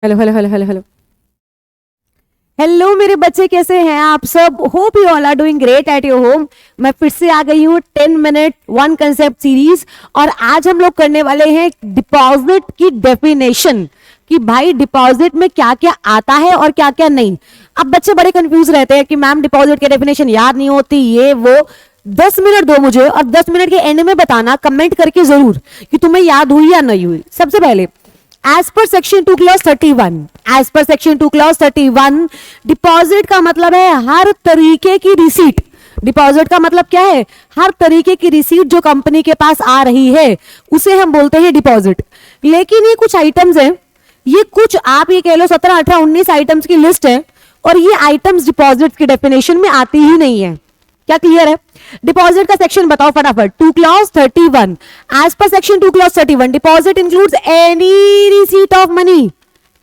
Hello hello hello hello hello hello मेरे बच्चे, कैसे हैं आप सब? Hope you all are doing great at your home. मैं फिर से आ गई हूँ 10 मिनट 1 कंसेप्ट सीरीज, और आज हम लोग करने वाले हैं डिपॉजिट की डेफिनेशन कि भाई डिपॉजिट में क्या क्या आता है और क्या क्या नहीं। अब बच्चे बड़े कंफ्यूज रहते हैं कि मैम डिपॉजिट की डेफिनेशन याद नहीं होती, ये वो। 10 मिनट दो मुझे, और 10 मिनट के एंड में बताना कमेंट करके जरूर कि तुम्हें याद हुई या नहीं हुई। सबसे पहले as per section 2 clause 31, as per section 2 clause 31 deposit का मतलब है हर तरीके की रिसीट। डिपॉजिट का मतलब क्या है? हर तरीके की रिसीट जो कंपनी के पास आ रही है उसे हम बोलते हैं डिपॉजिट। लेकिन ये कुछ आइटम्स हैं, ये कुछ आप ये कह लो 17, 18, 19 आइटम्स की लिस्ट है, और ये आइटम्स डिपॉजिट की डेफिनेशन में आती ही नहीं है। क्या क्लियर है? डिपॉजिट का सेक्शन बताओ फटाफट। 2 clause 31, as per section 2 clause 31 deposit includes any receipt of money,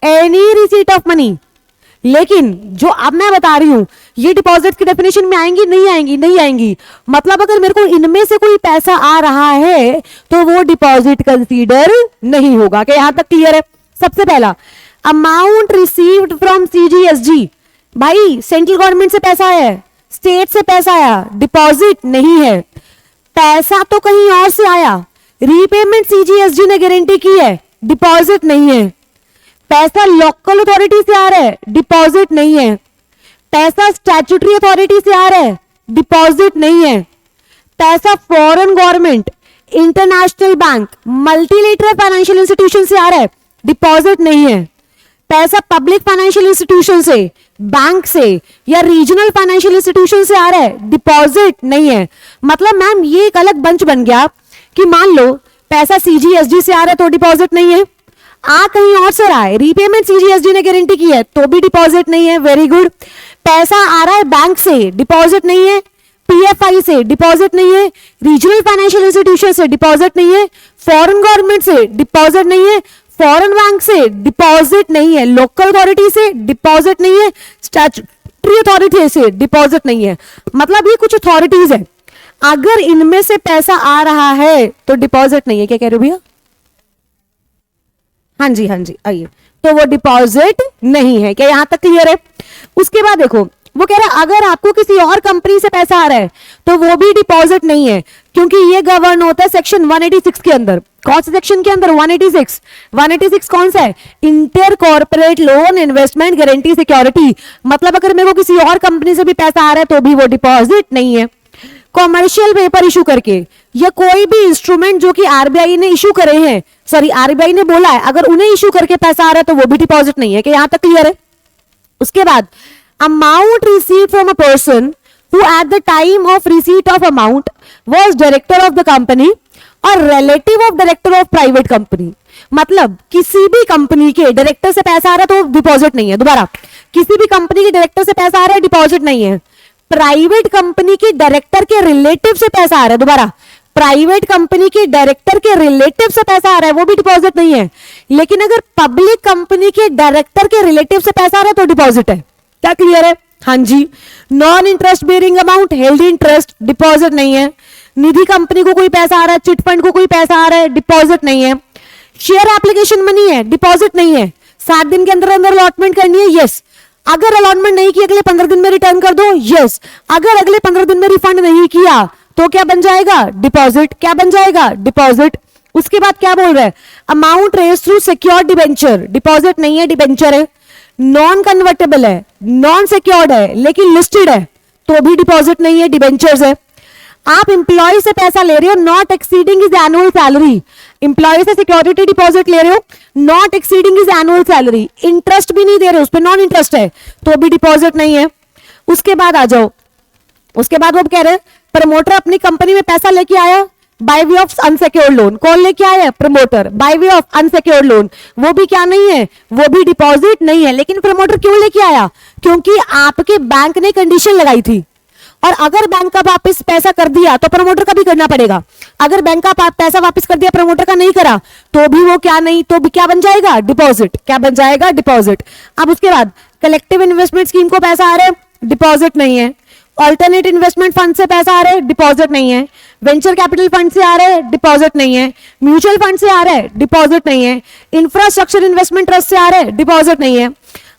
any receipt of money. लेकिन जो अब मैं बता रही हूं ये डिपॉजिट की डेफिनेशन में आएंगी नहीं आएंगी? नहीं आएंगी। मतलब अगर मेरे को इनमें से कोई पैसा आ रहा है तो वो डिपॉजिट कंसीडर नहीं होगा। क्या यहां तक क्लियर है? सबसे पहला अमाउंट रिसीव्ड फ्रॉम सीजीएसजी, भाई सेंट्रल गवर्नमेंट से पैसा आया, स्टेट से पैसा आया, डिपॉजिट नहीं है। पैसा तो कहीं और से आया, रीपेमेंट सीजीएसजी ने गारंटी की है, डिपॉजिट नहीं है। पैसा लोकल अथॉरिटी से आ रहा है, डिपॉजिट नहीं है। पैसा स्टैट्यूटरी अथॉरिटी से आ रहा है, डिपॉजिट नहीं है। पैसा foreign government, international bank, multilateral financial institution से आ रहा है, डिपॉजिट नहीं है। पैसा पब्लिक फाइनेंशियल इंस्टीट्यूशन से, बैंक से या रीजनल फाइनेंशियल इंस्टीट्यूशन से आ रहा है, डिपॉजिट नहीं है। मतलब मैम ये एक अलग बंच बन गया कि मान लो पैसा सीजीएसडी से आ रहा है तो डिपॉजिट नहीं है, आ कहीं और से रहा है, रीपेमेंट सीजीएसडी ने गारंटी की है तो भी डिपॉजिट नहीं है। Very good. पैसा आ रहा है बैंक से, डिपॉजिट नहीं है। पीएफआई से डिपॉजिट नहीं है, रीजनल फाइनेंशियल इंस्टीट्यूशन से डिपॉजिट नहीं है, फॉरेन गवर्नमेंट से डिपॉजिट नहीं है, फॉरेन बैंक से डिपॉजिट नहीं है, लोकल अथॉरिटी से डिपॉजिट नहीं है, स्टैट्यूटरी अथॉरिटी से डिपॉजिट नहीं है। मतलब ये कुछ अथॉरिटीज है, अगर इनमें से पैसा आ रहा है तो डिपॉजिट नहीं है। क्या कह रहे हो भैया? हाँ जी हाँ जी, आइए। तो वो डिपॉजिट नहीं है। क्या यहां तक क्लियर है? उसके बाद देखो वो कह रहा है अगर आपको किसी और कंपनी से पैसा आ रहा है तो वो भी डिपॉजिट नहीं है, क्योंकि ये गवर्न होता है सेक्शन 186 के अंदर। कौन से सेक्शन के अंदर? 186। 186 कौन सा है? Inter corporate loan investment guarantee security. मतलब अगर मेरे को किसी और कंपनी से भी पैसा आ रहा है तो भी वो डिपॉजिट नहीं है। कॉमर्शियल पेपर इशू करके या कोई भी इंस्ट्रूमेंट जो कि आरबीआई ने इशू करे हैं, सॉरी आरबीआई ने बोला है, अगर उन्हें इशू करके पैसा आ रहा है तो वो भी डिपॉजिट नहीं है। कि यहां तक क्लियर है? उसके बाद amount received from a person who at the time of receipt of amount was director of the company or relative of director of private company। मतलब किसी भी कंपनी के डायरेक्टर से पैसा आ रहा है तो डिपॉजिट नहीं है। दोबारा, किसी भी कंपनी के डायरेक्टर से पैसा आ रहा है, डिपॉजिट नहीं है। प्राइवेट कंपनी के डायरेक्टर के रिलेटिव से पैसा आ रहा है, दोबारा प्राइवेट कंपनी के डायरेक्टर के रिलेटिव से पैसा आ रहा है, वो भी डिपॉजिट नहीं है। लेकिन अगर पब्लिक कंपनी के डायरेक्टर के रिलेटिव से पैसा आ रहा है तो डिपॉजिट है। क्या क्लियर है? हाँ जी। Non interest bearing amount, held interest, deposit नहीं है। निधि कंपनी को कोई पैसा आ रहा है, चिट फंड को कोई पैसा आ रहा है, डिपॉजिट नहीं है। शेयर एप्लीकेशन मनी है, डिपॉजिट नहीं है। 7 दिन के अंदर अंदर अलॉटमेंट करनी है, यस। अगर अलॉटमेंट नहीं की अगले 15 दिन में रिटर्न कर दो, यस। अगर अगले 15 दिन में रिफंड नहीं किया तो क्या बन जाएगा? डिपॉजिट। क्या बन जाएगा? डिपॉजिट। उसके बाद क्या बोल रहा है? Amount raise through secured debenture, deposit नहीं है, डिबेंचर है। नॉन कन्वर्टेबल है, नॉन सिक्योर्ड है लेकिन लिस्टेड है तो भी डिपॉजिट नहीं है, डिबेंचर्स है। आप एम्प्लॉय से पैसा ले रहे हो, not exceeding is annual salary, employee से सिक्योरिटी डिपॉजिट ले रहे हो, not exceeding is annual salary, interest भी नहीं दे रहे हो, उस पर नॉन इंटरेस्ट है तो भी डिपॉजिट नहीं है। उसके बाद आ जाओ, उसके बाद वो कह रहे हैं प्रमोटर अपनी कंपनी में पैसा लेके आया bye way of unsecured loan. कौन लेके आया है? Promoter, bye way of unsecured loan. वो भी क्या नहीं है? वो भी डिपॉजिट नहीं है। लेकिन प्रमोटर क्यों लेके आया? क्योंकि आपके बैंक ने कंडीशन लगाई थी, और अगर बैंक का वापस पैसा कर दिया तो प्रमोटर का भी करना पड़ेगा। अगर बैंक का पैसा वापस कर दिया, प्रमोटर का नहीं करा, तो भी वो क्या नहीं, तो भी क्या बन जाएगा? डिपॉजिट। क्या बन जाएगा? डिपॉजिट। अब उसके बाद कलेक्टिव इन्वेस्टमेंट स्कीम को पैसा आ रहा है, डिपॉजिट नहीं है। ऑल्टरनेट इन्वेस्टमेंट फंड से पैसा आ रहा है, डिपॉजिट नहीं है। वेंचर कैपिटल फंड से आ रहा है, डिपॉजिट नहीं है। म्यूचुअल फंड से आ रहा है, डिपॉजिट नहीं है। इंफ्रास्ट्रक्चर इन्वेस्टमेंट ट्रस्ट से आ रहा है, डिपॉजिट नहीं है।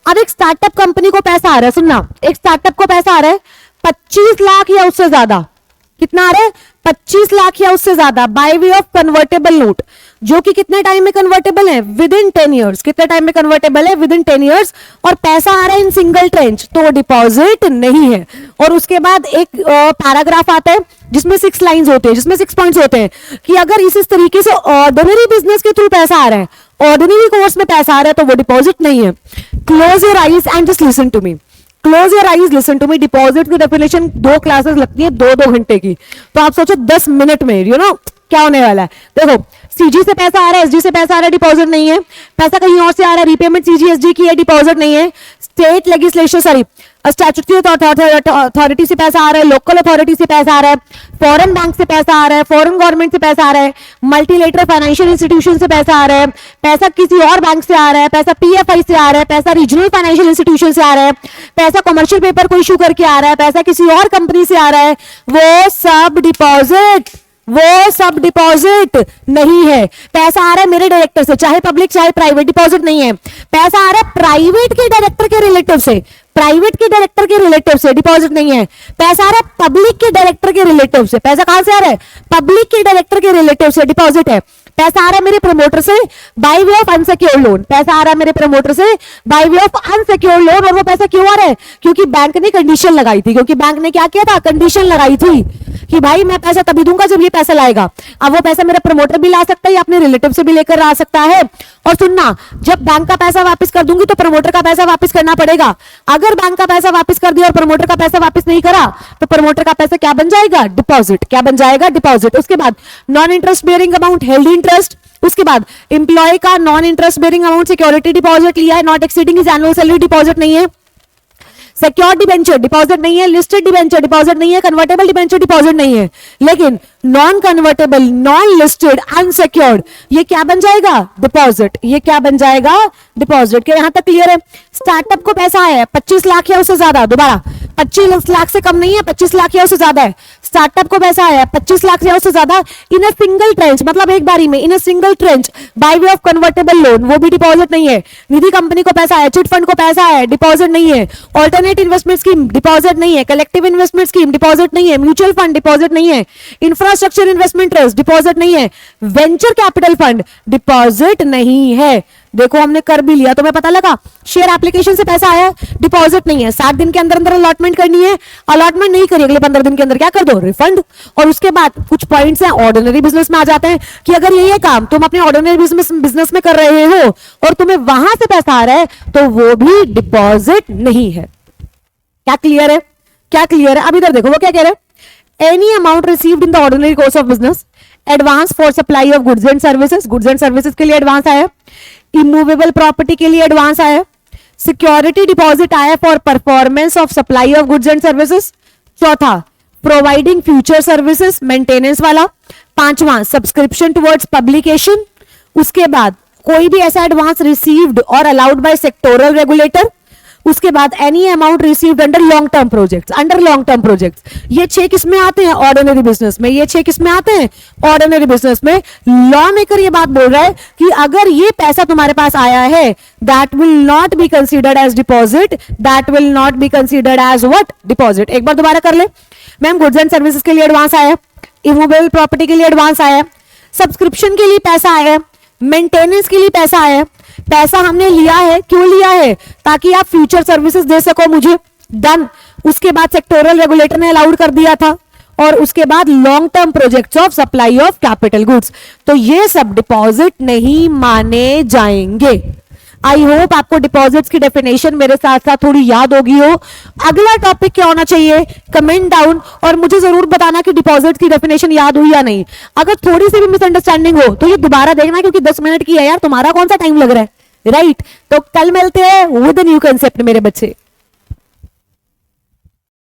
अब एक स्टार्टअप कंपनी को पैसा आ रहा है, सुनना, एक स्टार्टअप को पैसा आ रहा है 25 लाख या उससे ज्यादा। कितना आ रहा है? 25 लाख या उससे ज्यादा bye way of convertible note, जो कि कितने टाइम में कन्वर्टेबल है? With in 10 years. कितने टाइम में कन्वर्टेबल है? With in 10 years. और पैसा आ रहा है इन सिंगल ट्रेंच, तो डिपॉजिट नहीं है। और उसके बाद एक पैराग्राफ आता है जिसमें 6 लाइंस होते हैं, जिसमें 6 पॉइंट्स होते हैं कि अगर इस तरीके से ऑर्डिनरी बिजनेस के थ्रू पैसा आ रहा है, ऑर्डिनरी कोर्स में पैसा आ रहा है, तो वो डिपॉजिट नहीं है। Close your eyes and just listen to me. Close your eyes, listen to me. Deposit की डेफिनेशन 2 क्लासेस लगती है, 2-2 घंटे की। तो आप सोचो 10 मिनट में क्या होने वाला है। देखो, सीजी से पैसा आ रहा है, एसजी से पैसा आ रहा है, डिपॉजिट नहीं है। पैसा कहीं और से आ रहा है, रीपेमेंट सीजी एसजी की है, डिपॉजिट नहीं है। State legislation sorry statutory authority से पैसा आ रहा है, लोकल अथॉरिटी से पैसा आ रहा है, फॉरेन बैंक से पैसा आ रहा है, फॉरेन गवर्नमेंट से पैसा आ रहा है, मल्टीलेटरल फाइनेंशियल इंस्टीट्यूशन से पैसा आ रहा है, पैसा किसी और बैंक से आ रहा है, पैसा पीएफआई से आ रहा है, पैसा रीजनल फाइनेंशियल इंस्टीट्यूशन से आ रहा है, पैसा कमर्शियल पेपर को इशू करके आ रहा है, पैसा किसी और कंपनी से आ रहा है, वो सब डिपॉजिट नहीं है। पैसा आ रहा है मेरे डायरेक्टर से, चाहे पब्लिक चाहे प्राइवेट, डिपॉजिट नहीं है। पैसा आ रहा है प्राइवेट के डायरेक्टर के रिलेटिव से, प्राइवेट के डायरेक्टर के रिलेटिव से, डिपॉजिट नहीं है। पैसा आ रहा है पब्लिक के डायरेक्टर के रिलेटिव से, पैसा कहां से आ रहा है? पब्लिक के डायरेक्टर के रिलेटिव से, डिपॉजिट है। पैसा आ रहा है मेरे प्रमोटर से bye way of unsecured loan, पैसा आ रहा है मेरे प्रमोटर से bye way of unsecured loan. और वो पैसा क्यों आ रहा है? क्योंकि बैंक ने कंडीशन लगाई थी। क्योंकि बैंक ने क्या किया था? कंडीशन लगाई थी कि भाई मैं पैसा तभी दूंगा जब ये पैसा लाएगा। अब वो पैसा मेरा प्रमोटर भी ला सकता है या अपने रिलेटिव से भी लेकर आ सकता है। और सुनना, जब बैंक का पैसा वापस कर दूंगी तो प्रमोटर का पैसा वापस करना पड़ेगा। अगर बैंक का पैसा वापस कर दिया और प्रमोटर का पैसा वापस नहीं करा, तो प्रमोटर का पैसा क्या बन जाएगा? डिपॉजिट। क्या बन जाएगा? डिपॉजिट। उसके बाद non interest bearing amount held interest. उसके बाद एम्प्लॉय का non interest bearing amount security deposit लिया है, not exceeding his annual salary, deposit नहीं है। सिक्योर्ड डिबेंचर डिपॉजिट नहीं है, लिस्टेड डिबेंचर डिपॉजिट नहीं है, कन्वर्टेबल डिबेंचर डिपॉजिट नहीं है। लेकिन non convertible, non listed, unsecured, ये क्या बन जाएगा? डिपॉजिट। ये क्या बन जाएगा? डिपॉजिट। के यहां तक क्लियर है? स्टार्टअप को पैसा आया है 25 लाख या उससे ज्यादा, दोबारा 25 लाख से कम नहीं है, 25 लाख या उससे ज्यादा है। स्टार्टअप को पैसा आया 25 लाख या उससे ज्यादा इन अ सिंगल ट्रेंच, मतलब एक बारी में, in a single tranche by way of convertible loan, वो भी डिपॉजिट नहीं है। निधि कंपनी को पैसा आया, चिट फंड को पैसा आया, डिपॉजिट नहीं है। ऑल्टरनेट इन्वेस्टमेंट स्कीम, डिपॉजिट नहीं है। कलेक्टिव इन्वेस्टमेंट स्कीम, डिपॉजिट नहीं है। म्यूचुअल फंड, डिपॉजिट नहीं है। इंफ्रास्ट्रक्चर इन्वेस्टमेंट ट्रस्ट, डिपॉजिट नहीं है। वेंचर कैपिटल फंड, डिपॉजिट नहीं है। देखो, हमने कर भी लिया, तुम्हें पता लगा। शेयर एप्लीकेशन से पैसा आया, डिपॉजिट नहीं है। 60 दिन के अंदर अंदर अलॉटमेंट करनी है, अलॉटमेंट नहीं करी, अगले 15 दिन के अंदर क्या कर दो? रिफंड। और उसके बाद कुछ पॉइंट्स हैं ऑर्डिनरी बिजनेस में आ जाते हैं कि अगर ये काम तुम अपने ऑर्डिनरी बिजनेस में कर रहे हो और तुम्हें वहां से पैसा आ रहा है, तो वो भी डिपॉजिट नहीं है। क्या क्लियर है? क्या क्लियर है? अब इधर देखो, वो क्या कह रहे हैं? Any amount received in the ordinary course of business, advance for supply of goods and services, goods and services के लिए एडवांस आया, इमूवेबल प्रॉपर्टी के लिए एडवांस आया, सिक्योरिटी डिपॉजिट आया for performance of supply of goods and services. चौथा, providing future services, maintenance वाला। पांचवा, सब्सक्रिप्शन टुवर्ड्स पब्लिकेशन। उसके बाद कोई भी ऐसा एडवांस रिसीव्ड और अलाउड बाय सेक्टोरल रेगुलेटर। उसके बाद any amount received under long term projects, under long term projects. ये 6 किसमें आते हैं? ऑर्डिनरी बिजनेस में। ये 6 किसमें आते हैं? ऑर्डिनरी बिजनेस में। लॉ मेकर ये बात बोल रहा है कि अगर ये पैसा तुम्हारे पास आया है, that will not be considered as deposit, that will not be considered as what? Deposit. एक बार दोबारा कर ले। मैम, गुड्स एंड सर्विसेज के लिए एडवांस आया, इमूवेबल प्रॉपर्टी के लिए एडवांस आया, सब्सक्रिप्शन के लिए पैसा आया, मेंटेनेंस के लिए पैसा आया। पैसा हमने लिया है, क्यों लिया है? ताकि आप फ्यूचर सर्विसेज दे सको मुझे, डन। उसके बाद सेक्टोरल रेगुलेटर ने अलाउड कर दिया था, और उसके बाद long term projects of supply of capital goods. तो ये सब डिपॉजिट नहीं माने जाएंगे। आई होप आपको डिपॉजिट्स की डेफिनेशन मेरे साथ साथ थोड़ी याद होगी हो। अगला टॉपिक क्या होना चाहिए? कमेंट डाउन, और मुझे जरूर बताना कि डिपॉजिट की डेफिनेशन याद हुई या नहीं। अगर थोड़ी सी भी मिसअंडरस्टैंडिंग हो तो ये दोबारा देखना, क्योंकि 10 मिनट की है यार, तुम्हारा कौन सा टाइम लग रहा है, राइट? तो कल मिलते हैं विद न्यू कंसेप्ट मेरे बच्चे।